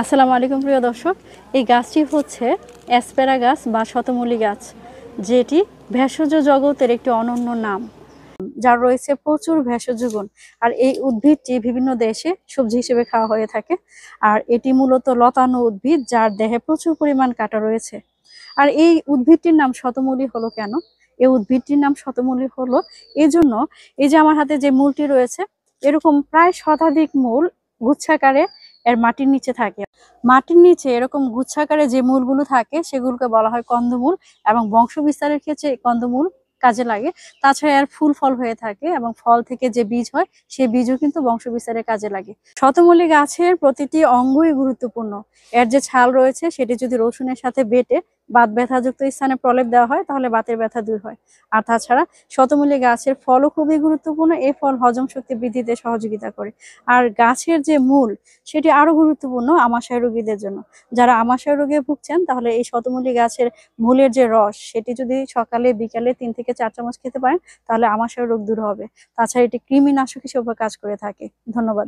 আসসালামু আলাইকুম প্রিয় দর্শক, এই গাছটি হচ্ছে অ্যাসপেরাগাস বা শতমূলী গাছ, যেটি ভেষজ জগতের একটি অনন্য নাম, যার রয়েছে প্রচুর ভেষজ গুণ। আর এই উদ্ভিদটি বিভিন্ন দেশে সবজি হিসেবে খাওয়া হয়ে থাকে। আর এটি মূলত লতানো উদ্ভিদ, যার দেহে প্রচুর পরিমাণ কাঁটা রয়েছে। আর এই উদ্ভিদটির নাম শতমূলী হলো কেন? এই উদ্ভিদটির নাম শতমূলী হলো এই জন্য, এই যে আমার হাতে যে মূলটি রয়েছে, এরকম প্রায় শতাধিক মূল গুচ্ছাকারে এর মাটির নিচে থাকে। মাটির নিচে এরকম গুচ্ছাকারে যে মূলগুলো থাকে সেগুলোকে বলা হয় কন্দমূল, এবং বংশ বিস্তারের ক্ষেত্রে এই কন্দমূল কাজে লাগে। তাছাড়া এর ফুল ফল হয়ে থাকে, এবং ফল থেকে যে বীজ হয় সেই বীজও কিন্তু বংশ বিস্তারের কাজে লাগে। শতমূলী গাছের প্রতিটি অঙ্গই গুরুত্বপূর্ণ। এর যে ছাল রয়েছে সেটি যদি রসুনের সাথে বেটে বাত ব্যথাযুক্ত স্থানে প্রলেপ দেওয়া হয় তাহলে বাতের ব্যথা দূর হয়। আর তাছাড়া শতমূলী গাছের ফলও খুবই গুরুত্বপূর্ণ। এই ফল হজম শক্তি বৃদ্ধিতে সহযোগিতা করে। আর গাছের যে মূল, সেটি আরো গুরুত্বপূর্ণ আমাশয় রোগীদের জন্য। যারা আমাশয় রোগে ভুগছেন তাহলে এই শতমূলী গাছের মূলের যে রস, সেটি যদি সকালে বিকালে 3 থেকে 4 চামচ খেতে পারেন তাহলে আমাশয় রোগ দূর হবে। তাছাড়া এটি কৃমিনাশক হিসেবে কাজ করে থাকে। ধন্যবাদ।